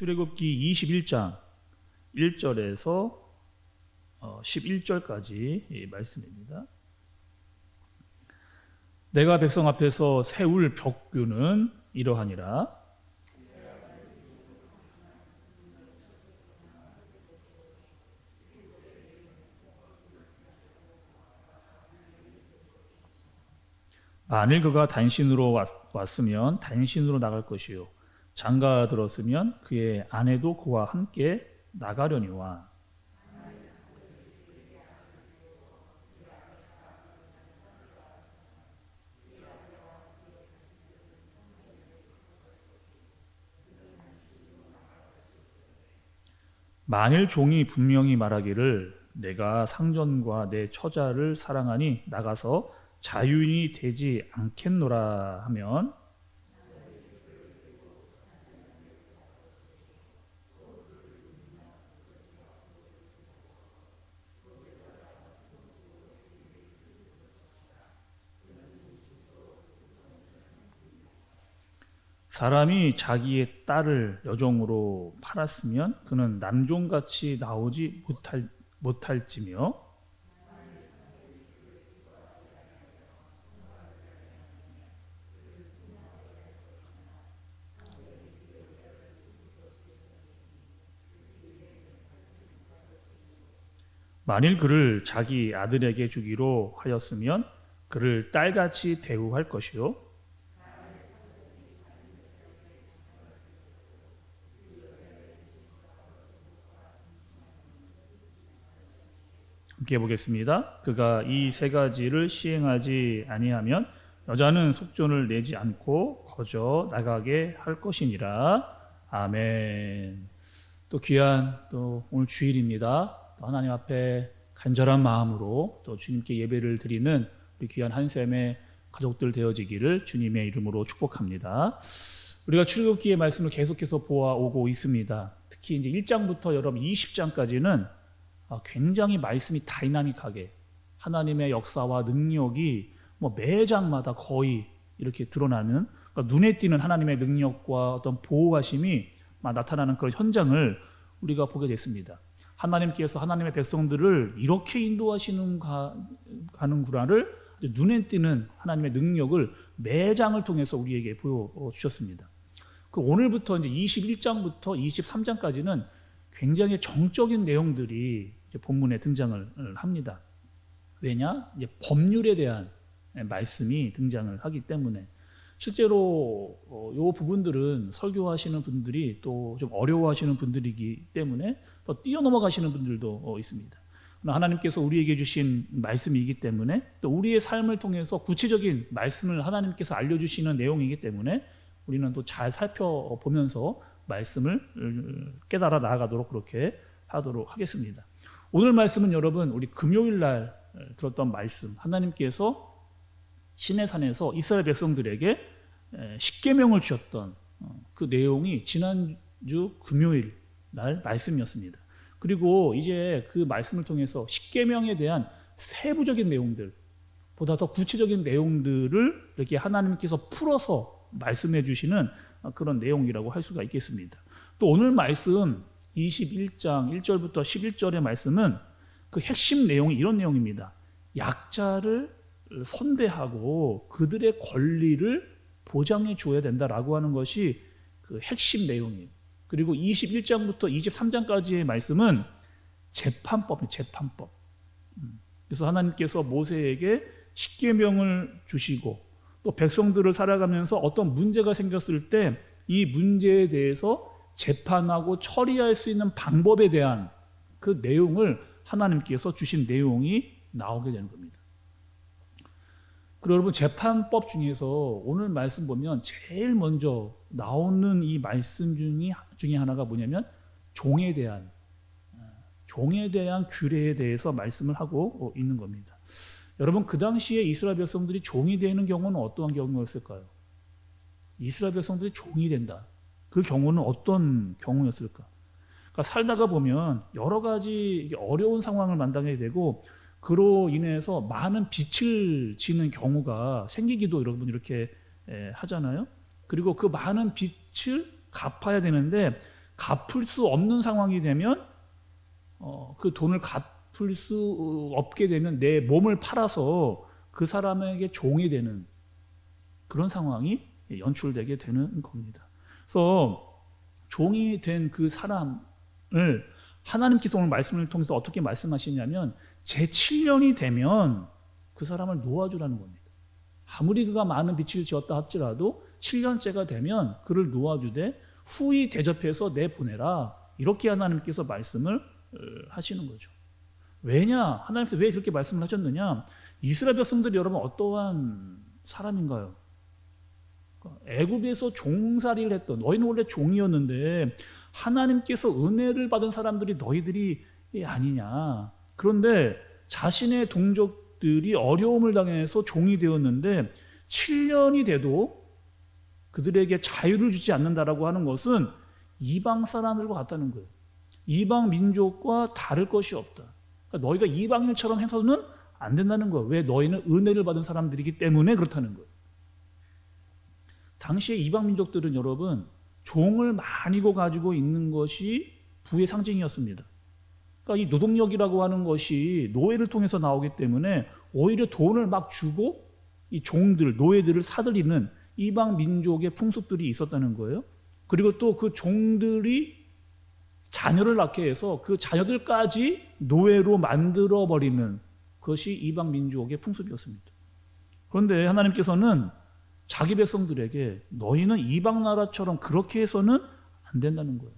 출애굽기 21장 1절에서 11절까지 말씀입니다. 내가 백성 앞에서 세울 벽규는 이러하니라. 만일 그가 단신으로 왔으면 단신으로 나갈 것이요, 장가 들었으면 그의 아내도 그와 함께 나가려니와. 만일 종이 분명히 말하기를 내가 상전과 내 처자를 사랑하니 나가서 자유인이 되지 않겠노라 하면, 사람이 자기의 딸을 여종으로 팔았으면 그는 남종같이 나오지 못할지며, 만일 그를 자기 아들에게 주기로 하였으면 그를 딸같이 대우할 것이요, 함께 보겠습니다. 그가 이 세 가지를 시행하지 아니하면 여자는 속전을 내지 않고 거저 나가게 할 것이니라. 아멘. 또 귀한 또 오늘 주일입니다. 또 하나님 앞에 간절한 마음으로 또 주님께 예배를 드리는 우리 귀한 한샘의 가족들 되어지기를 주님의 이름으로 축복합니다. 우리가 출애굽기의 말씀을 계속해서 보아오고 있습니다. 특히 이제 1장부터 여러분 20장까지는 굉장히 말씀이 다이나믹하게 하나님의 역사와 능력이 매장마다 거의 이렇게 드러나는, 그러니까 눈에 띄는 하나님의 능력과 어떤 보호하심이 나타나는 그런 현장을 우리가 보게 됐습니다. 하나님께서 하나님의 백성들을 이렇게 가는구나를 눈에 띄는 하나님의 능력을 매장을 통해서 우리에게 보여주셨습니다. 그 오늘부터 이제 21장부터 23장까지는 굉장히 정적인 내용들이 이제 본문에 등장을 합니다. 왜냐? 이제 법률에 대한 말씀이 등장을 하기 때문에. 실제로 이 부분들은 설교하시는 분들이 또 좀 어려워하시는 분들이기 때문에 더 뛰어넘어가시는 분들도 있습니다. 하나님께서 우리에게 주신 말씀이기 때문에, 또 우리의 삶을 통해서 구체적인 말씀을 하나님께서 알려주시는 내용이기 때문에 우리는 또 잘 살펴보면서 말씀을 깨달아 나아가도록 그렇게 하도록 하겠습니다. 오늘 말씀은 여러분, 우리 금요일 날 들었던 말씀, 하나님께서 시내산에서 이스라엘 백성들에게 십계명을 주셨던 그 내용이 지난주 금요일 날 말씀이었습니다. 그리고 이제 그 말씀을 통해서 십계명에 대한 세부적인 내용들, 보다 더 구체적인 내용들을 이렇게 하나님께서 풀어서 말씀해 주시는 그런 내용이라고 할 수가 있겠습니다. 또 오늘 말씀 21장 1절부터 11절의 말씀은 그 핵심 내용이 이런 내용입니다. 약자를 선대하고 그들의 권리를 보장해 줘야 된다라고 하는 것이 그 핵심 내용이에요. 그리고 21장부터 23장까지의 말씀은 재판법이에요. 재판법. 그래서 하나님께서 모세에게 십계명을 주시고 또 백성들을 살아가면서 어떤 문제가 생겼을 때 이 문제에 대해서 재판하고 처리할 수 있는 방법에 대한 그 내용을 하나님께서 주신 내용이 나오게 되는 겁니다. 그리고 여러분, 재판법 중에서 오늘 말씀 보면 제일 먼저 나오는 이 말씀 중에 하나가 뭐냐면 종에 대한 규례에 대해서 말씀을 하고 있는 겁니다. 여러분, 그 당시에 이스라엘 백성들이 종이 되는 경우는 어떠한 경우였을까요? 이스라엘 백성들이 종이 된다. 그 경우는 어떤 경우였을까? 그러니까 살다가 보면 여러 가지 어려운 상황을 만나게 되고, 그로 인해서 많은 빚을 지는 경우가 생기기도 여러분 이렇게 하잖아요. 그리고 그 많은 빚을 갚아야 되는데 갚을 수 없는 상황이 되면 그 돈을 갚을 수 없게 되면 내 몸을 팔아서 그 사람에게 종이 되는 그런 상황이 연출되게 되는 겁니다. 그래서 종이 된 그 사람을 하나님께서 오늘 말씀을 통해서 어떻게 말씀하시냐면 제7년이 되면 그 사람을 놓아주라는 겁니다. 아무리 그가 많은 빚을 지었다 할지라도 7년째가 되면 그를 놓아주되 후히 대접해서 내보내라. 이렇게 하나님께서 말씀을 하시는 거죠. 왜냐? 하나님께서 왜 그렇게 말씀을 하셨느냐? 이스라엘 백성들이 여러분 어떠한 사람인가요? 애굽에서 종살이를 했던, 너희는 원래 종이었는데 하나님께서 은혜를 받은 사람들이 너희들이 아니냐. 그런데 자신의 동족들이 어려움을 당해서 종이 되었는데 7년이 돼도 그들에게 자유를 주지 않는다라고 하는 것은 이방 사람들과 같다는 거예요. 이방 민족과 다를 것이 없다. 그러니까 너희가 이방인처럼 해서는 안 된다는 거예요. 왜? 너희는 은혜를 받은 사람들이기 때문에 그렇다는 거예요. 당시에 이방 민족들은 여러분 종을 많이 가지고 있는 것이 부의 상징이었습니다. 그러니까 이 노동력이라고 하는 것이 노예를 통해서 나오기 때문에 오히려 돈을 막 주고 이 종들, 노예들을 사들이는 이방 민족의 풍습들이 있었다는 거예요. 그리고 또 그 종들이 자녀를 낳게 해서 그 자녀들까지 노예로 만들어버리는 그것이 이방 민족의 풍습이었습니다. 그런데 하나님께서는 자기 백성들에게 너희는 이방 나라처럼 그렇게 해서는 안 된다는 거예요.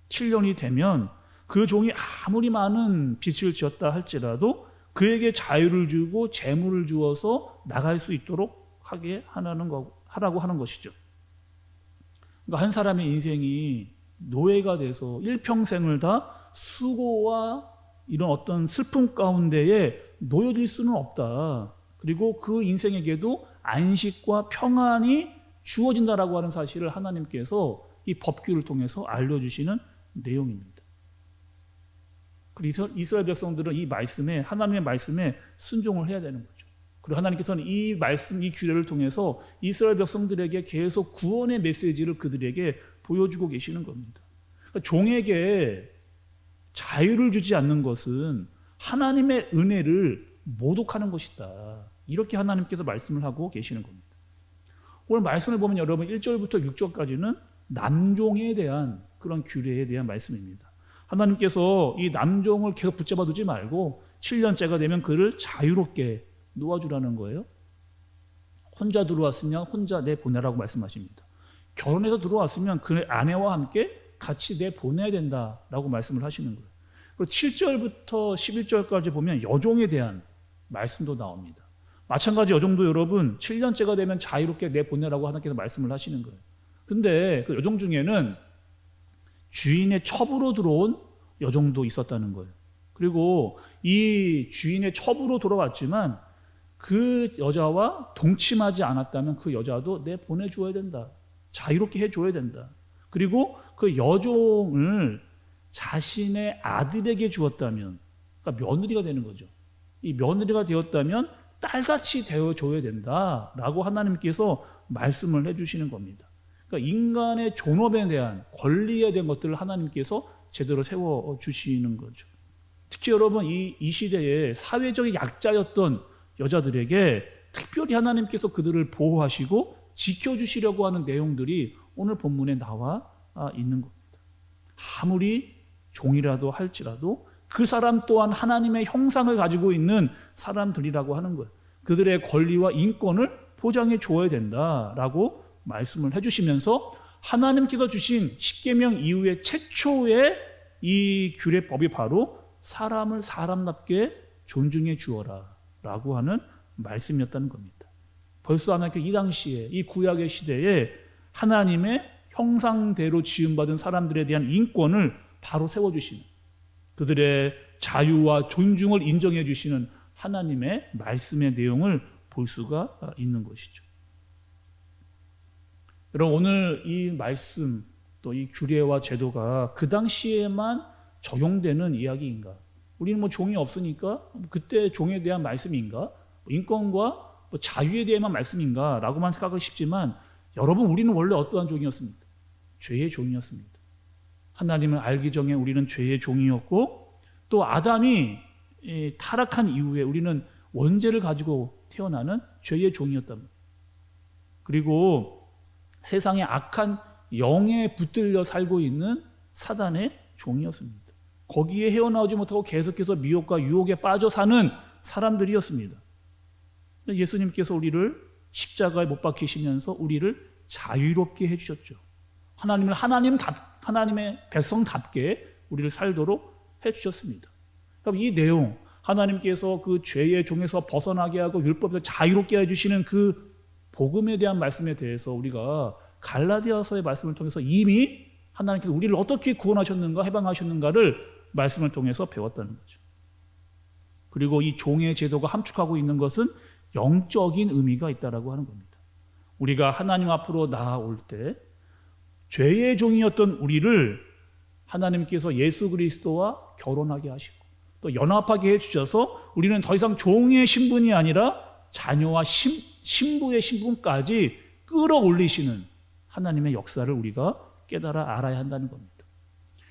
7년이 되면 그 종이 아무리 많은 빚을 지었다 할지라도 그에게 자유를 주고 재물을 주어서 나갈 수 있도록 하게 하라고 하는 것이죠. 그러니까 한 사람의 인생이 노예가 돼서 일평생을 다 수고와 이런 어떤 슬픔 가운데에 놓여질 수는 없다. 그리고 그 인생에게도 안식과 평안이 주어진다라고 하는 사실을 하나님께서 이 법규를 통해서 알려주시는 내용입니다. 그래서 이스라엘 백성들은 이 말씀에, 하나님의 말씀에 순종을 해야 되는 거죠. 그리고 하나님께서는 이 말씀, 이 규례를 통해서 이스라엘 백성들에게 계속 구원의 메시지를 그들에게 보여주고 계시는 겁니다. 그러니까 종에게 자유를 주지 않는 것은 하나님의 은혜를 모독하는 것이다. 이렇게 하나님께서 말씀을 하고 계시는 겁니다. 오늘 말씀을 보면 여러분 1절부터 6절까지는 남종에 대한 그런 규례에 대한 말씀입니다. 하나님께서 이 남종을 계속 붙잡아 두지 말고 7년째가 되면 그를 자유롭게 놓아주라는 거예요. 혼자 들어왔으면 혼자 내보내라고 말씀하십니다. 결혼해서 들어왔으면 그 아내와 함께 같이 내보내야 된다라고 말씀을 하시는 거예요. 그리고 7절부터 11절까지 보면 여종에 대한 말씀도 나옵니다. 마찬가지 여종도 여러분 7년째가 되면 자유롭게 내보내라고 하나님께서 말씀을 하시는 거예요. 근데 그 여종 중에는 주인의 첩으로 들어온 여종도 있었다는 거예요. 그리고 이 주인의 첩으로 돌아왔지만 그 여자와 동침하지 않았다면 그 여자도 내보내줘야 된다. 자유롭게 해줘야 된다. 그리고 그 여종을 자신의 아들에게 주었다면, 그러니까 며느리가 되는 거죠. 이 며느리가 되었다면 딸같이 되어줘야 된다라고 하나님께서 말씀을 해주시는 겁니다. 그러니까 인간의 존엄에 대한 권리에 대한 것들을 하나님께서 제대로 세워주시는 거죠. 특히 여러분 이 시대에 사회적인 약자였던 여자들에게 특별히 하나님께서 그들을 보호하시고 지켜주시려고 하는 내용들이 오늘 본문에 나와 있는 겁니다. 아무리 종이라도 할지라도 그 사람 또한 하나님의 형상을 가지고 있는 사람들이라고 하는 거예요. 그들의 권리와 인권을 보장해 줘야 된다라고 말씀을 해주시면서 하나님께서 주신 십계명 이후에 최초의 이 규례법이 바로 사람을 사람답게 존중해 주어라 라고 하는 말씀이었다는 겁니다. 벌써 하나님께서 이 당시에 이 구약의 시대에 하나님의 형상대로 지음받은 사람들에 대한 인권을 바로 세워주시는, 그들의 자유와 존중을 인정해 주시는 하나님의 말씀의 내용을 볼 수가 있는 것이죠. 여러분 오늘 이 말씀 또 이 규례와 제도가 그 당시에만 적용되는 이야기인가? 우리는 뭐 종이 없으니까 그때 종에 대한 말씀인가? 인권과 자유에 대한 말씀인가? 라고만 생각하기 쉽지만 여러분 우리는 원래 어떠한 종이었습니까? 죄의 종이었습니다. 하나님을 알기 전에 우리는 죄의 종이었고, 또 아담이 타락한 이후에 우리는 원죄를 가지고 태어나는 죄의 종이었단 말이에요. 그리고 세상의 악한 영에 붙들려 살고 있는 사단의 종이었습니다. 거기에 헤어나오지 못하고 계속해서 미혹과 유혹에 빠져 사는 사람들이었습니다. 예수님께서 우리를 십자가에 못 박히시면서 우리를 자유롭게 해주셨죠. 하나님의 백성답게 우리를 살도록 해주셨습니다. 그럼 이 내용, 하나님께서 그 죄의 종에서 벗어나게 하고 율법에서 자유롭게 해주시는 그 복음에 대한 말씀에 대해서 우리가 갈라디아서의 말씀을 통해서 이미 하나님께서 우리를 어떻게 구원하셨는가, 해방하셨는가를 말씀을 통해서 배웠다는 거죠. 그리고 이 종의 제도가 함축하고 있는 것은 영적인 의미가 있다라고 하는 겁니다. 우리가 하나님 앞으로 나아올 때 죄의 종이었던 우리를 하나님께서 예수 그리스도와 결혼하게 하시고 또 연합하게 해주셔서 우리는 더 이상 종의 신분이 아니라 자녀와 신부의 신분까지 끌어올리시는 하나님의 역사를 우리가 깨달아 알아야 한다는 겁니다.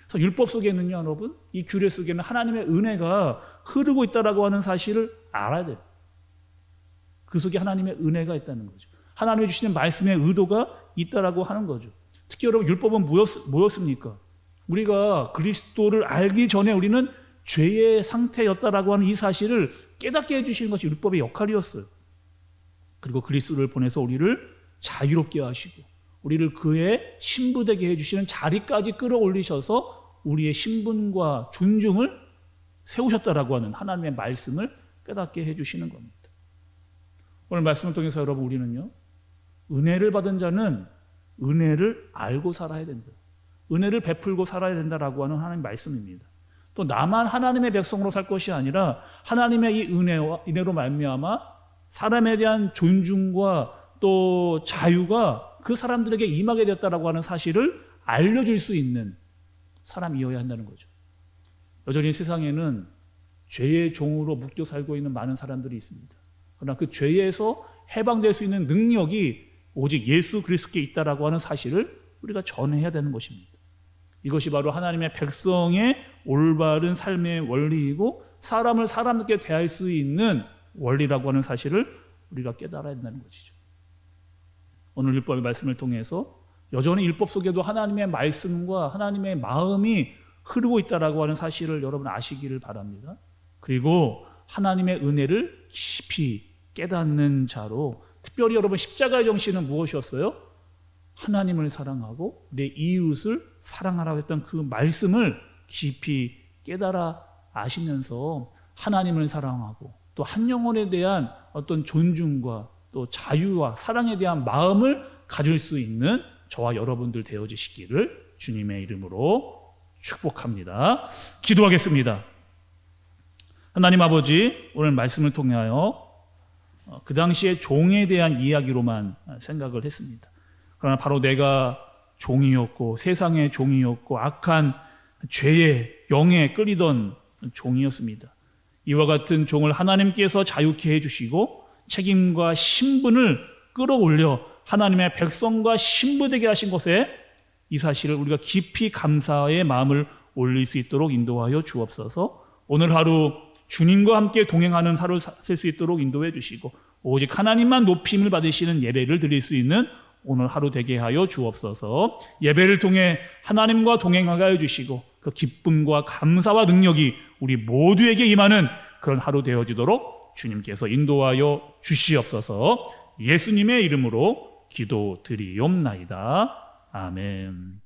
그래서 율법 속에는요, 여러분, 이 규례 속에는 하나님의 은혜가 흐르고 있다라고 하는 사실을 알아야 돼요. 그 속에 하나님의 은혜가 있다는 거죠. 하나님이 주시는 말씀의 의도가 있다라고 하는 거죠. 특히 여러분, 율법은 뭐였습니까? 우리가 그리스도를 알기 전에 우리는 죄의 상태였다라고 하는 이 사실을 깨닫게 해주시는 것이 율법의 역할이었어요. 그리고 그리스도를 보내서 우리를 자유롭게 하시고 우리를 그의 신부되게 해주시는 자리까지 끌어올리셔서 우리의 신분과 존중을 세우셨다라고 하는 하나님의 말씀을 깨닫게 해주시는 겁니다. 오늘 말씀을 통해서 여러분, 우리는요, 은혜를 받은 자는 은혜를 알고 살아야 된다. 은혜를 베풀고 살아야 된다라고 하는 하나님의 말씀입니다. 또 나만 하나님의 백성으로 살 것이 아니라 하나님의 이 은혜로 말미암아 사람에 대한 존중과 또 자유가 그 사람들에게 임하게 되었다라고 하는 사실을 알려줄 수 있는 사람이어야 한다는 거죠. 여전히 세상에는 죄의 종으로 묶여 살고 있는 많은 사람들이 있습니다. 그러나 그 죄에서 해방될 수 있는 능력이 오직 예수 그리스도께 있다라고 하는 사실을 우리가 전해야 되는 것입니다. 이것이 바로 하나님의 백성의 올바른 삶의 원리이고 사람을 사람답게 대할 수 있는 원리라고 하는 사실을 우리가 깨달아야 된다는 것이죠. 오늘 율법의 말씀을 통해서 여전히 율법 속에도 하나님의 말씀과 하나님의 마음이 흐르고 있다라고 하는 사실을 여러분 아시기를 바랍니다. 그리고 하나님의 은혜를 깊이 깨닫는 자로, 특별히 여러분 십자가의 정신은 무엇이었어요? 하나님을 사랑하고 내 이웃을 사랑하라고 했던 그 말씀을 깊이 깨달아 아시면서 하나님을 사랑하고 또 한 영혼에 대한 어떤 존중과 또 자유와 사랑에 대한 마음을 가질 수 있는 저와 여러분들 되어지시기를 주님의 이름으로 축복합니다. 기도하겠습니다. 하나님 아버지, 오늘 말씀을 통하여 그 당시에 종에 대한 이야기로만 생각을 했습니다. 그러나 바로 내가 종이었고 세상의 종이었고 악한 죄의 영에 끌리던 종이었습니다. 이와 같은 종을 하나님께서 자유케 해주시고 책임과 신분을 끌어올려 하나님의 백성과 신부되게 하신 것에 이 사실을 우리가 깊이 감사의 마음을 올릴 수 있도록 인도하여 주옵소서. 오늘 하루 주님과 함께 동행하는 하루 살 수 있도록 인도해 주시고 오직 하나님만 높임을 받으시는 예배를 드릴 수 있는 오늘 하루 되게 하여 주옵소서. 예배를 통해 하나님과 동행하게 하여 주시고 그 기쁨과 감사와 능력이 우리 모두에게 임하는 그런 하루 되어지도록 주님께서 인도하여 주시옵소서. 예수님의 이름으로 기도드리옵나이다. 아멘.